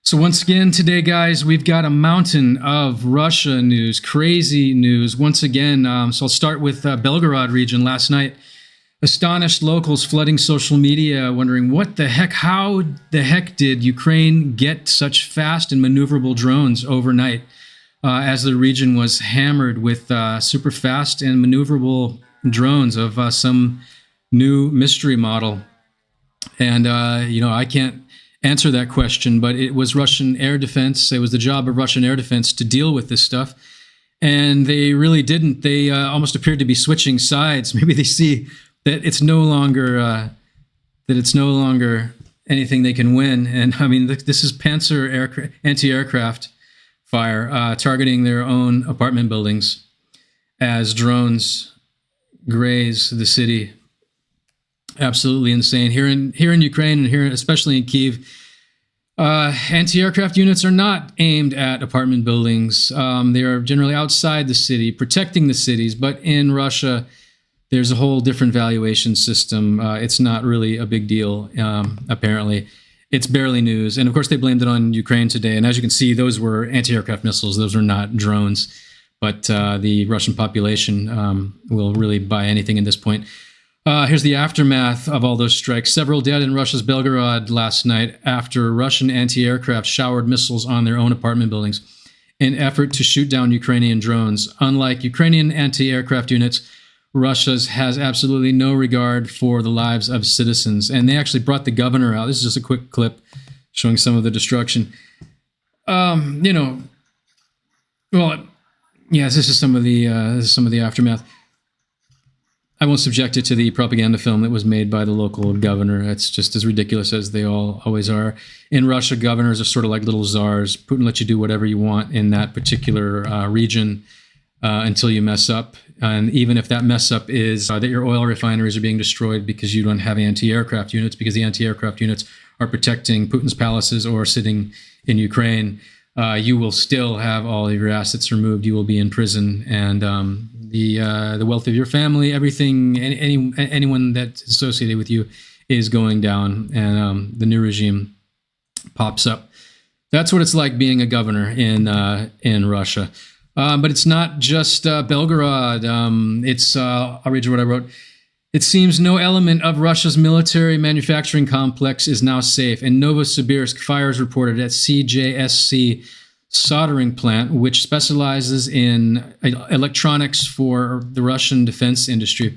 So once again today, guys, we've got a mountain of Russia news, crazy news. Once again, so I'll start with Belgorod region last night. Astonished locals flooding social media, wondering what the heck, how the heck did Ukraine get such fast and maneuverable drones overnight as the region was hammered with super fast and maneuverable drones of some new mystery model. And, I can't answer that question, but it was Russian air defense. It was the job of Russian air defense to deal with this stuff. And they really didn't. They almost appeared to be switching sides. Maybe they see that it's no longer anything they can win. And I mean, this is Panzer anti-aircraft fire targeting their own apartment buildings as drones graze the city. Absolutely insane. Here in Ukraine and here, especially in Kyiv, anti-aircraft units are not aimed at apartment buildings. They are generally outside the city, protecting the cities. But in Russia, there's a whole different valuation system. It's not really a big deal, apparently. It's barely news. And of course, they blamed it on Ukraine today. And as you can see, those were anti-aircraft missiles. Those were not drones. But the Russian population will really buy anything at this point. Here's the aftermath of all those strikes. Several dead in Russia's Belgorod last night after Russian anti-aircraft showered missiles on their own apartment buildings in effort to shoot down Ukrainian drones. Unlike Ukrainian anti-aircraft units, Russia's has absolutely no regard for the lives of citizens. And they actually brought the governor out. This is just a quick clip showing some of the destruction. This is some of the aftermath. I won't subject it to the propaganda film that was made by the local governor. It's just as ridiculous as they always are. In Russia, governors are sort of like little czars. Putin lets you do whatever you want in that particular region until you mess up. And even if that mess up is that your oil refineries are being destroyed because you don't have anti-aircraft units, because the anti-aircraft units are protecting Putin's palaces or sitting in Ukraine, you will still have all of your assets removed. You will be in prison, and the wealth of your family, everything, anyone that's associated with you is going down, and the new regime pops up. That's what it's like being a governor in Russia. But it's not just Belgorod. I'll read you what I wrote. It seems no element of Russia's military manufacturing complex is now safe. In Novosibirsk, fires reported at CJSC soldering plant, which specializes in electronics for the Russian defense industry.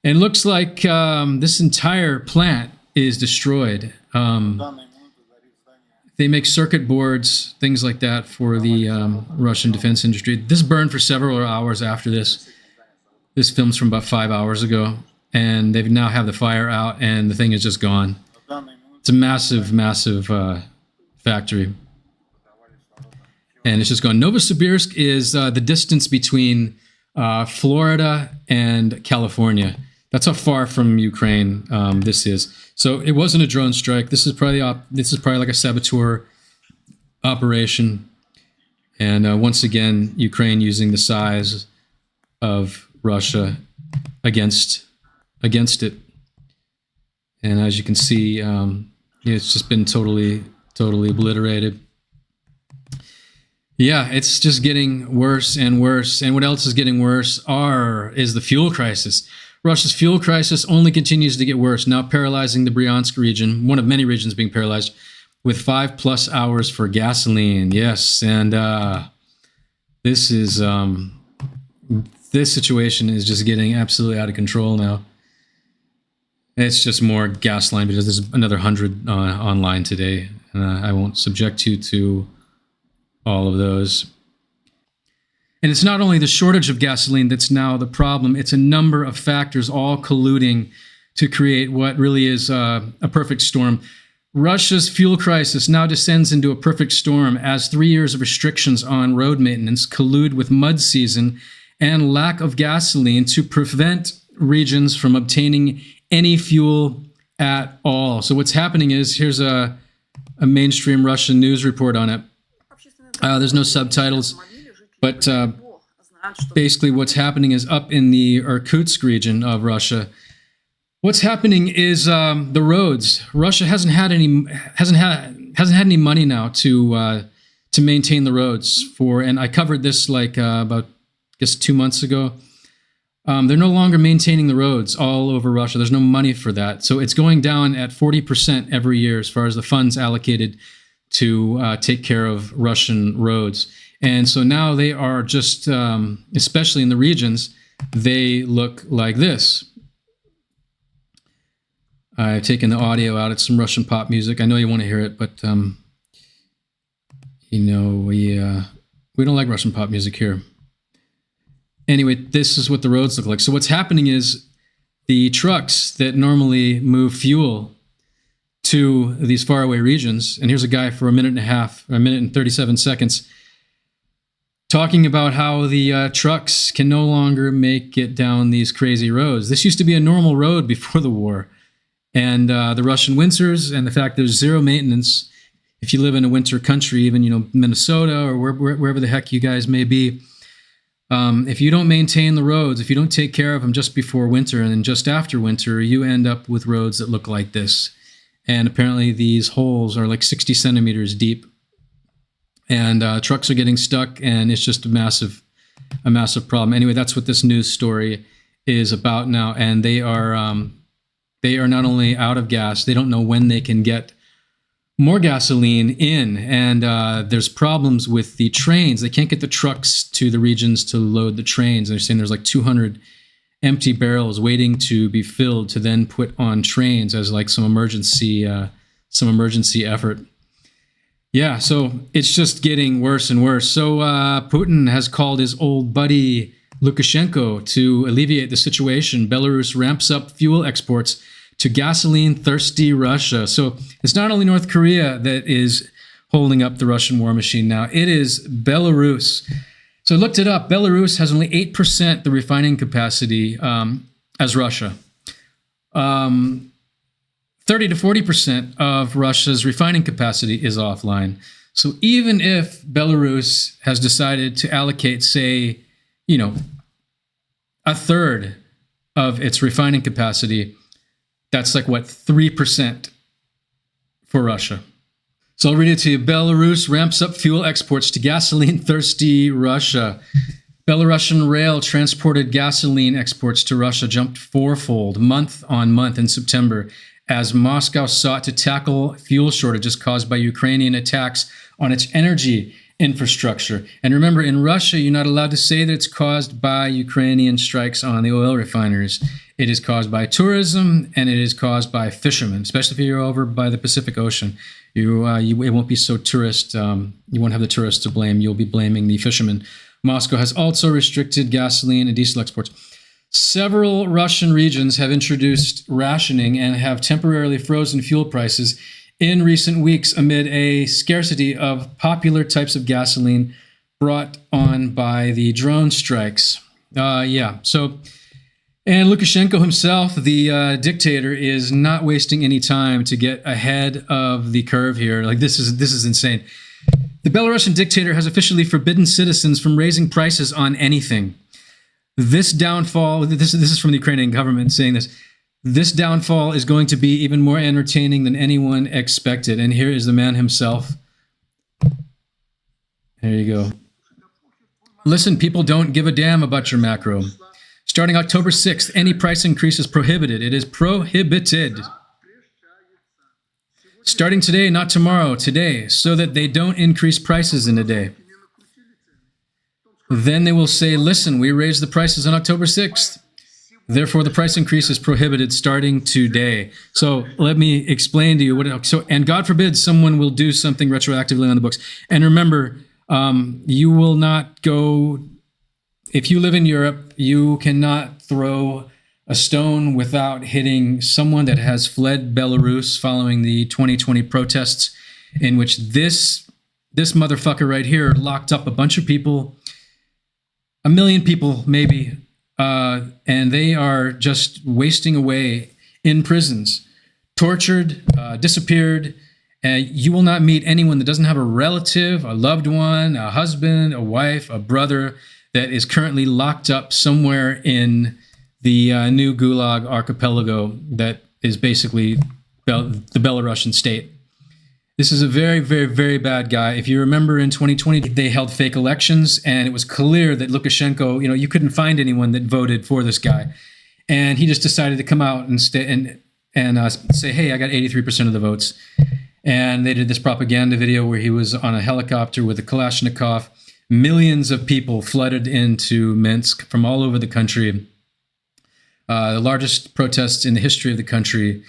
And it looks like this entire plant is destroyed. They make circuit boards, things like that for the Russian defense industry. This burned for several hours after this. This film's from about 5 hours ago. And they now have the fire out, and the thing is just gone. It's a massive, massive factory. And it's just gone. Novosibirsk is the distance between Florida and California. That's how far from Ukraine this is. So it wasn't a drone strike. This is probably like a saboteur operation. And once again, Ukraine using the size of Russia against it. And as you can see, it's just been totally obliterated. Yeah, it's just getting worse and worse. And what else is getting worse is the fuel crisis. Russia's fuel crisis only continues to get worse, now paralyzing the Bryansk region, one of many regions being paralyzed, with 5+ hours for gasoline. Yes, and this situation is just getting absolutely out of control now. It's just more gas line because there's another 100 online today, and I won't subject you to all of those. And it's not only the shortage of gasoline that's now the problem, it's a number of factors all colluding to create what really is a perfect storm. Russia's fuel crisis now descends into a perfect storm as 3 years of restrictions on road maintenance collude with mud season and lack of gasoline to prevent regions from obtaining any fuel at all. So what's happening is, here's a mainstream Russian news report on it. There's no subtitles, but basically what's happening is up in the Irkutsk region of Russia, what's happening is the roads. Russia hasn't had hasn't had any money now to maintain the roads and I covered this like about, I guess, 2 months ago. They're no longer maintaining the roads all over Russia. There's no money for that. So it's going down at 40% every year as far as the funds allocated to take care of Russian roads. And so now they are just, especially in the regions, they look like this. I've taken the audio out. It's some Russian pop music. I know you want to hear it, but we don't like Russian pop music here. Anyway, this is what the roads look like. So what's happening is the trucks that normally move fuel to these faraway regions, and here's a guy for a minute and 37 seconds, talking about how the trucks can no longer make it down these crazy roads. This used to be a normal road before the war. And the Russian winters and the fact there's zero maintenance. If you live in a winter country, even, Minnesota or wherever the heck you guys may be, if you don't maintain the roads, if you don't take care of them just before winter and then just after winter, you end up with roads that look like this. And apparently these holes are like 60 centimeters deep. And trucks are getting stuck, and it's just a massive problem. Anyway, that's what this news story is about now. And they are not only out of gas, they don't know when they can get more gasoline in. And there's problems with the trains. They can't get the trucks to the regions to load the trains. They're saying there's like 200 empty barrels waiting to be filled to then put on trains as like some emergency effort. Yeah, so it's just getting worse and worse. So Putin has called his old buddy Lukashenko to alleviate the situation. Belarus ramps up fuel exports to gasoline-thirsty Russia. So it's not only North Korea that is holding up the Russian war machine now. It is Belarus. So I looked it up. Belarus has only 8% the refining capacity as Russia. 30 to 40% of Russia's refining capacity is offline. So even if Belarus has decided to allocate, say, a third of its refining capacity, that's like, 3% for Russia. So I'll read it to you. Belarus ramps up fuel exports to gasoline-thirsty Russia. Belarusian rail transported gasoline exports to Russia jumped fourfold month on month in September as Moscow sought to tackle fuel shortages caused by Ukrainian attacks on its energy infrastructure. And remember, in Russia, you're not allowed to say that it's caused by Ukrainian strikes on the oil refineries. It is caused by tourism, and it is caused by fishermen, especially if you're over by the Pacific Ocean. It won't be so tourist. You won't have the tourists to blame. You'll be blaming the fishermen. Moscow has also restricted gasoline and diesel exports. Several Russian regions have introduced rationing and have temporarily frozen fuel prices in recent weeks amid a scarcity of popular types of gasoline brought on by the drone strikes. And Lukashenko himself, the dictator, is not wasting any time to get ahead of the curve here. Like, this is insane. The Belarusian dictator has officially forbidden citizens from raising prices on anything. This downfall, this is from the Ukrainian government saying this, this downfall is going to be even more entertaining than anyone expected. And here is the man himself. There you go. Listen, people don't give a damn about your macro. Starting October 6th, any price increase is prohibited. It is prohibited. Starting today, not tomorrow, today, so that they don't increase prices in a day. Then they will say, listen, we raised the prices on October 6th. Therefore, the price increase is prohibited starting today. So let me explain to you and God forbid someone will do something retroactively on the books. And remember, you will not go, if you live in Europe, you cannot throw a stone without hitting someone that has fled Belarus following the 2020 protests, in which this motherfucker right here locked up a bunch of people, 1 million people maybe, and they are just wasting away in prisons, tortured, disappeared. You will not meet anyone that doesn't have a relative, a loved one, a husband, a wife, a brother that is currently locked up somewhere in the new Gulag archipelago that is basically the Belarusian state. This is a very, very, very bad guy. If you remember in 2020, they held fake elections, and it was clear that Lukashenko, you couldn't find anyone that voted for this guy. And he just decided to come out and say, hey, I got 83% of the votes. And they did this propaganda video where he was on a helicopter with a Kalashnikov. Millions of people flooded into Minsk from all over the country. The largest protests in the history of the country.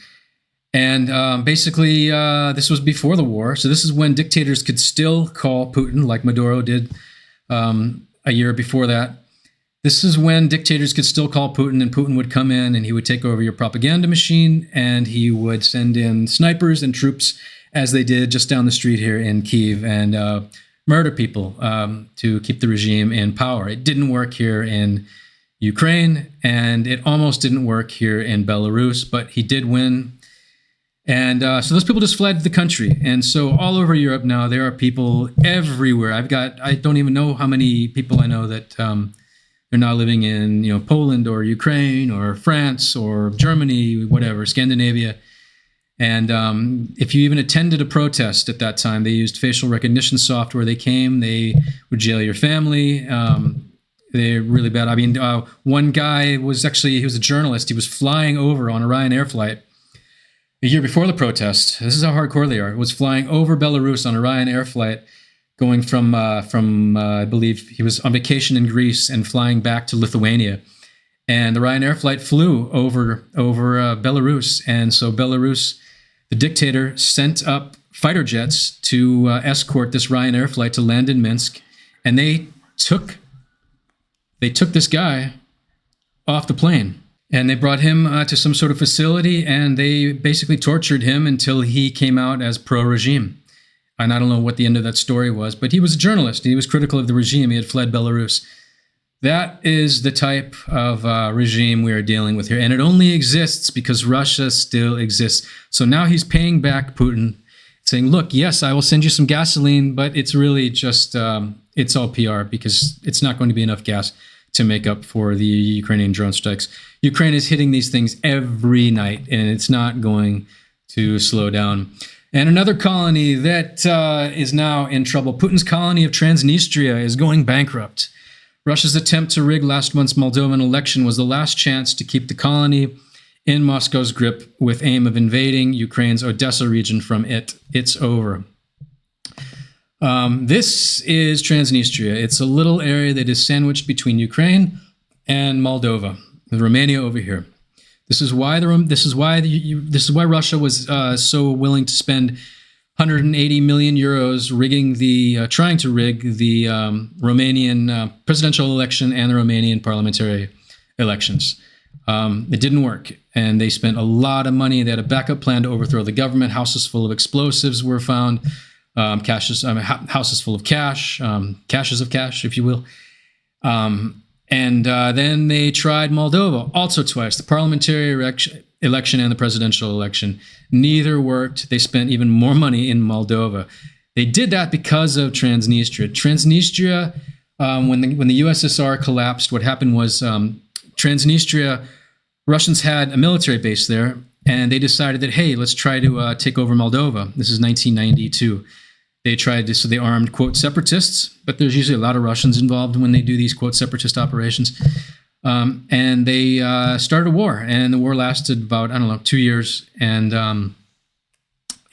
And basically, this was before the war. So this is when dictators could still call Putin, like Maduro did a year before that. This is when dictators could still call Putin, and Putin would come in and he would take over your propaganda machine, and he would send in snipers and troops, as they did just down the street here in Kyiv, and murder people to keep the regime in power. It didn't work here in Ukraine, and it almost didn't work here in Belarus, but he did win. And so those people just fled the country. And so all over Europe now, there are people everywhere. I don't even know how many people I know that they're now living in, Poland or Ukraine or France or Germany, whatever, Scandinavia. And if you even attended a protest at that time, they used facial recognition software. They came, they would jail your family. They're really bad. I mean, one guy he was a journalist. He was flying over on a Ryanair flight a year before the protest. This is how hardcore they are. It was flying over Belarus on a Ryanair flight, going from I believe he was on vacation in Greece and flying back to Lithuania. And the Ryanair flight flew over Belarus. And so Belarus, the dictator, sent up fighter jets to escort this Ryanair flight to land in Minsk. And they took this guy off the plane. And they brought him to some sort of facility, and they basically tortured him until he came out as pro-regime. And I don't know what the end of that story was, but he was a journalist. He was critical of the regime. He had fled Belarus. That is the type of regime we are dealing with here. And it only exists because Russia still exists. So now he's paying back Putin, saying, look, yes, I will send you some gasoline, but it's really just, it's all PR because it's not going to be enough gas to make up for the Ukrainian drone strikes. Ukraine is hitting these things every night, and it's not going to slow down. And another colony that is now in trouble, Putin's colony of Transnistria, is going bankrupt. Russia's attempt to rig last month's Moldovan election was the last chance to keep the colony in Moscow's grip with aim of invading Ukraine's Odessa region from it. It's over. This is Transnistria. It's a little area that is sandwiched between Ukraine and Moldova, with Romania over here. This is why Russia was so willing to spend 180 million euros trying to rig the Romanian presidential election and the Romanian parliamentary elections. It didn't work, and they spent a lot of money. They had a backup plan to overthrow the government. Houses full of explosives were found. Houses full of cash, caches of cash, if you will. And then they tried Moldova also twice, the parliamentary election and the presidential election. Neither worked. They spent even more money in Moldova. They did that because of Transnistria. Transnistria, when the USSR collapsed, what happened was Transnistria, Russians had a military base there, and they decided that, hey, let's try to take over Moldova. This is 1992. So they armed, quote, separatists, but there's usually a lot of Russians involved when they do these, quote, separatist operations. And they started a war, and the war lasted about, 2 years. And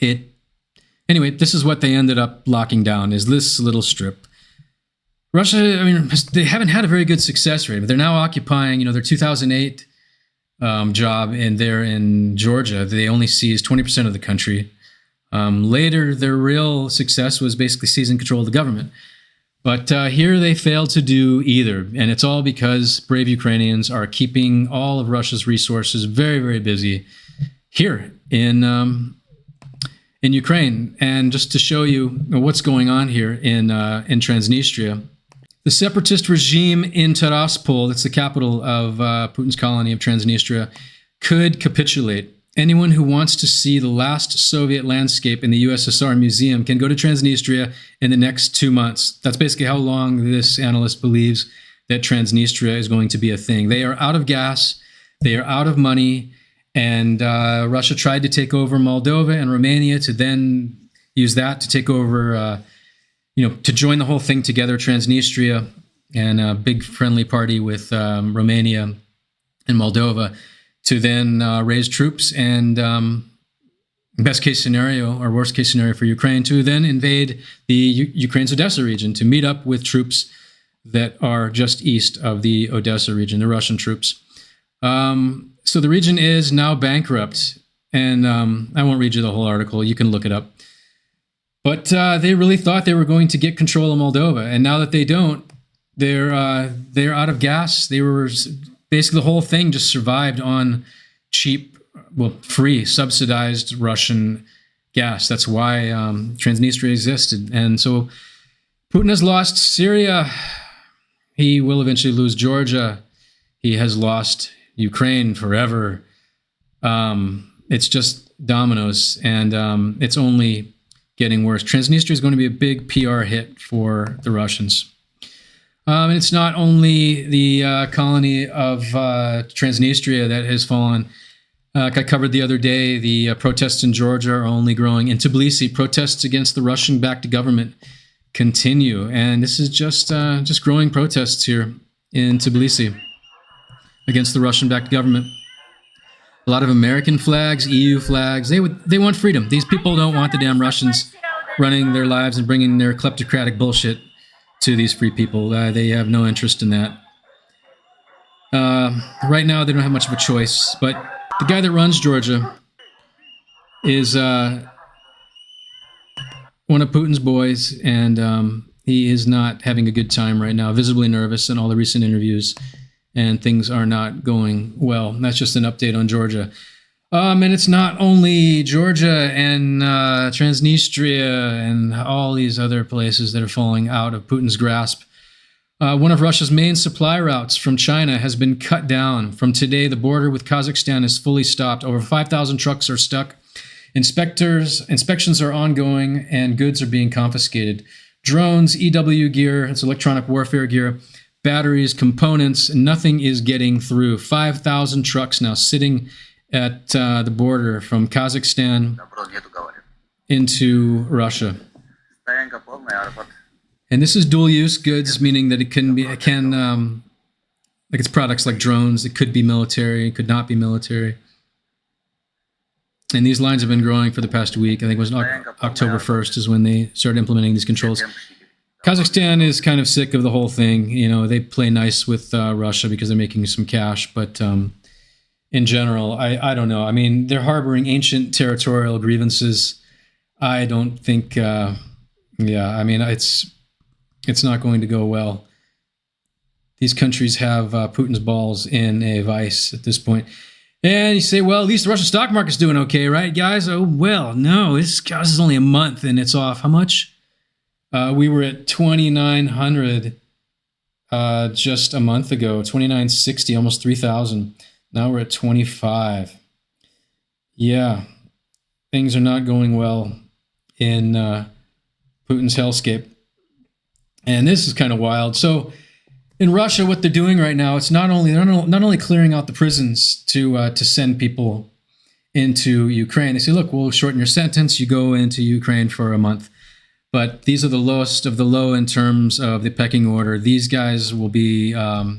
anyway, this is what they ended up locking down, is this little strip. Russia, they haven't had a very good success rate, but they're now occupying, their 2008 job, and they're in Georgia. They only seized 20% of the country. Later, their real success was basically seizing control of the government. But here they failed to do either. And it's all because brave Ukrainians are keeping all of Russia's resources very, very busy here in Ukraine. And just to show you what's going on here in Transnistria, the separatist regime in Tiraspol, that's the capital of Putin's colony of Transnistria, could capitulate. Anyone who wants to see the last Soviet landscape in the USSR museum can go to Transnistria in the next 2 months. That's basically how long this analyst believes that Transnistria is going to be a thing. They are out of gas, they are out of money, and Russia tried to take over Moldova and Romania to then use that to take over, to join the whole thing together, Transnistria, and a big friendly party with Romania and Moldova, to then raise troops and, best case scenario or worst case scenario for Ukraine, to then invade the Ukraine's Odessa region, to meet up with troops that are just east of the Odessa region, the Russian troops. So the region is now bankrupt, and I won't read you the whole article. You can look it up. But they really thought they were going to get control of Moldova, and now that they don't, they're out of gas. They were basically, the whole thing just survived on cheap, free, subsidized Russian gas. That's why Transnistria existed. And so Putin has lost Syria. He will eventually lose Georgia. He has lost Ukraine forever. It's just dominoes, and it's only getting worse. Transnistria is going to be a big PR hit for the Russians. And it's not only the colony of Transnistria that has fallen. I covered the other day, the protests in Georgia are only growing. In Tbilisi, protests against the Russian-backed government continue. And this is just growing protests here in Tbilisi against the Russian-backed government. A lot of American flags, EU flags. They want freedom. These people don't want the damn Russians running their lives and bringing their kleptocratic bullshit to these free people. They have no interest in that. Right now, they don't have much of a choice. But the guy that runs Georgia is one of Putin's boys, and he is not having a good time right now, visibly nervous in all the recent interviews, and things are not going well. That's just an update on Georgia. And it's not only Georgia and Transnistria and all these other places that are falling out of Putin's grasp. One of Russia's main supply routes from China has been cut down. From today, the border with Kazakhstan is fully stopped. Over 5,000 trucks are stuck. Inspections are ongoing, and goods are being confiscated. Drones, EW gear, it's electronic warfare gear, batteries, components, nothing is getting through. 5,000 trucks now sitting at the border from Kazakhstan into Russia. And this is dual-use goods, meaning that it can it's products like drones. It could be military, it could not be military. And these lines have been growing for the past week. I think it was October 1st is when they started implementing these controls. Kazakhstan is kind of sick of the whole thing. They play nice with Russia because they're making some cash, but in general, I don't know. I mean, they're harboring ancient territorial grievances. I don't think, it's not going to go well. These countries have Putin's balls in a vice at this point. And you say, well, at least the Russian stock market's doing okay, right, guys? Oh, well, no, this is only a month and it's off. How much? We were at 2,900 just a month ago, 2,960, almost 3,000. Now we're at 25. Yeah, things are not going well in Putin's hellscape. And this is kind of wild. So in Russia, what they're doing right now, it's they're not only clearing out the prisons to send people into Ukraine. They say, look, we'll shorten your sentence. You go into Ukraine for a month. But these are the lowest of the low in terms of the pecking order. These guys will be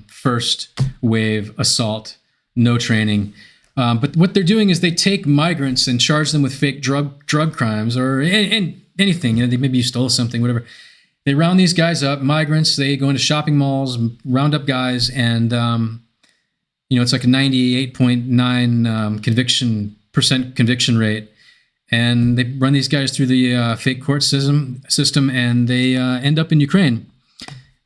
first wave assault, no training. But what they're doing is they take migrants and charge them with fake drug crimes or anything. Maybe you stole something, whatever. They round these guys up, migrants. They go into shopping malls, round up guys, and it's like a 98.9 conviction rate. And they run these guys through the fake court system, and they end up in Ukraine.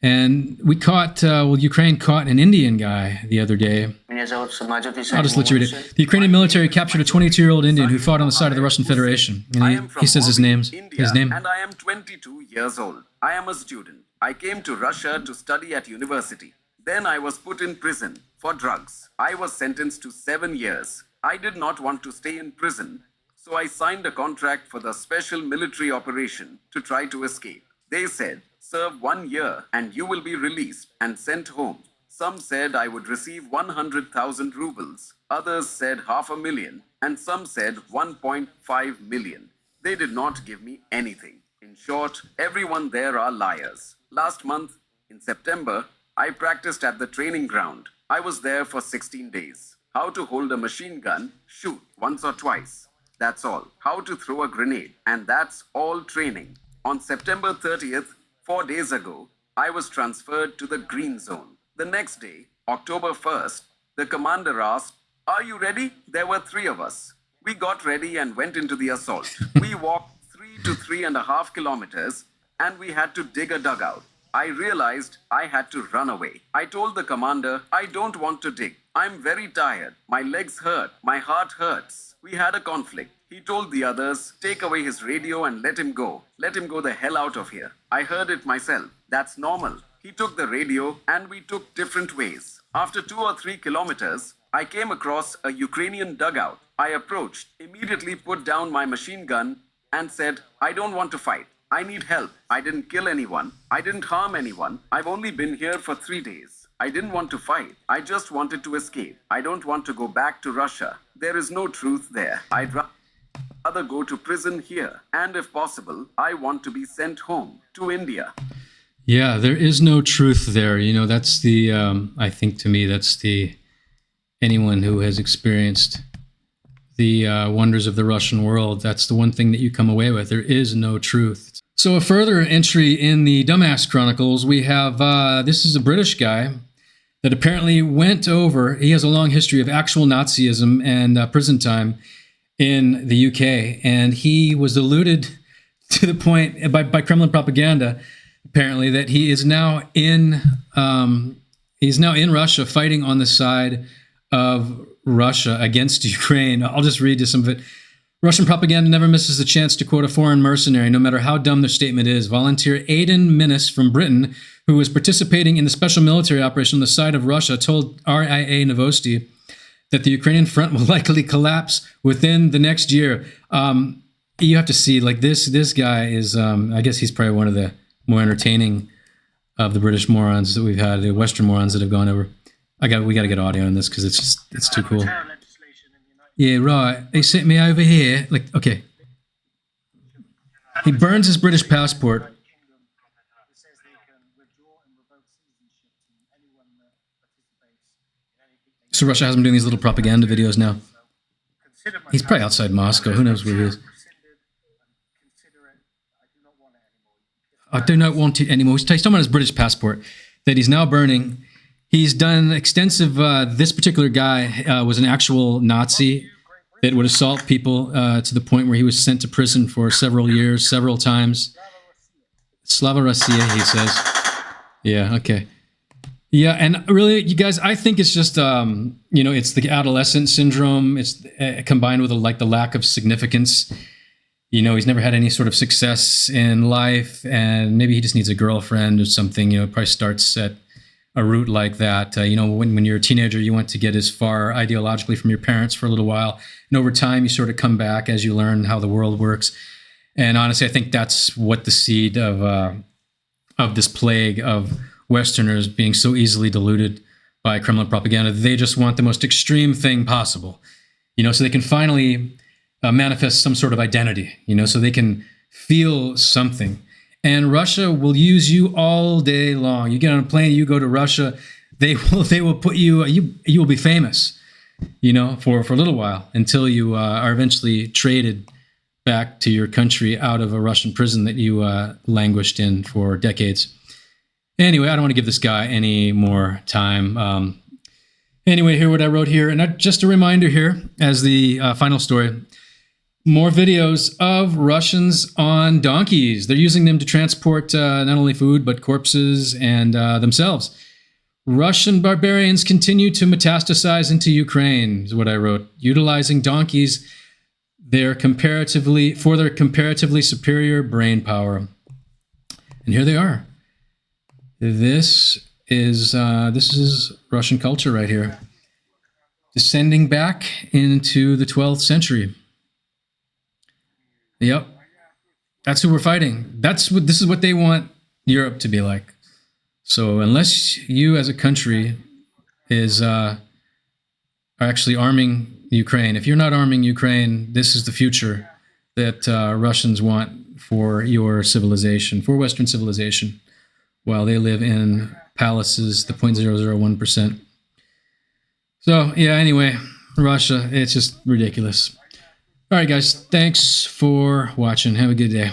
And we Ukraine caught an Indian guy the other day. I'll just let you read it. The Ukrainian military captured a 22-year-old Indian who fought on the side of the Russian Federation. And he says his name. And I am 22 years old. I am a student. I came to Russia to study at university. Then I was put in prison for drugs. I was sentenced to 7 years. I did not want to stay in prison, so I signed a contract for the special military operation to try to escape. They said, serve 1 year and you will be released and sent home. Some said I would receive 100,000 rubles. Others said 500,000, and some said 1.5 million. They did not give me anything. In short, everyone there are liars. Last month, in September, I practiced at the training ground. I was there for 16 days. How to hold a machine gun, shoot once or twice. That's all. How to throw a grenade. And that's all training. On September 30th, 4 days ago, I was transferred to the green zone. The next day, October 1st, the commander asked, "Are you ready?" There were three of us. We got ready and went into the assault. We walked 3 to 3.5 kilometers and we had to dig a dugout. I realized I had to run away. I told the commander, "I don't want to dig. I'm very tired. My legs hurt. My heart hurts." We had a conflict. He told the others, "Take away his radio and let him go. Let him go the hell out of here." I heard it myself. That's normal. He took the radio and we took different ways. After 2 or 3 kilometers, I came across a Ukrainian dugout. I approached, immediately put down my machine gun and said, "I don't want to fight. I need help. I didn't kill anyone. I didn't harm anyone. I've only been here for 3 days. I didn't want to fight. I just wanted to escape. I don't want to go back to Russia. There is no truth there. I'd rather go to prison here. And if possible, I want to be sent home to India." Yeah, there is no truth there. You know, that's the, I think to me, that's the, anyone who has experienced the wonders of the Russian world, that's the one thing that you come away with. There is no truth. So a further entry in the Dumbass Chronicles, we have, this is a British guy that apparently went over, he has a long history of actual Nazism and prison time in the UK. And he was deluded to the point by Kremlin propaganda, apparently, that he is now in Russia, fighting on the side of Russia against Ukraine. I'll just read you some of it. Russian propaganda never misses a chance to quote a foreign mercenary, no matter how dumb their statement is. Volunteer Aidan Minnis from Britain, who was participating in the special military operation on the side of Russia, told RIA Novosti that the Ukrainian front will likely collapse within the next year. You have to see, like, this guy is, I guess he's probably one of the more entertaining of the British morons that we've had, the Western morons that have gone over. We got to get audio on this because it's too cool. Yeah, right. They sent me over here. Like, okay. He burns his British passport. So Russia has him doing these little propaganda videos now. He's probably outside Moscow. Who knows where he is? I do not want it anymore. He's talking about his British passport that he's now burning. He's done extensive, this particular guy was an actual Nazi that would assault people to the point where he was sent to prison for several years, several times. Slava Russia, he says. Yeah, okay. Yeah, and really, you guys, I think it's just, it's the adolescent syndrome. It's combined with the lack of significance. You know, he's never had any sort of success in life, and maybe he just needs a girlfriend or something. You know, it probably starts at a route like that. When you're a teenager, you want to get as far ideologically from your parents for a little while. And over time, you sort of come back as you learn how the world works. And honestly, I think that's what the seed of this plague of Westerners being so easily deluded by Kremlin propaganda. They just want the most extreme thing possible, so they can finally manifest some sort of identity, so they can feel something. And Russia will use you all day long. You get on a plane, you go to Russia, they will put you will be famous, for a little while until you are eventually traded back to your country out of a Russian prison that you languished in for decades. Anyway, I don't want to give this guy any more time. Anyway, here what I wrote here, and just a reminder here as the final story. More videos of Russians on donkeys. They're using them to transport not only food, but corpses and themselves. Russian barbarians continue to metastasize into Ukraine, is what I wrote. Utilizing donkeys for their comparatively superior brain power. And here they are. This is Russian culture right here. Descending back into the 12th century. Yep. That's who we're fighting. This is what they want Europe to be like. So unless you as a country are actually arming Ukraine, if you're not arming Ukraine, this is the future that Russians want for your civilization, for Western civilization, while they live in palaces, the 0.001%. So, yeah, anyway, Russia, it's just ridiculous. All right, guys, thanks for watching. Have a good day.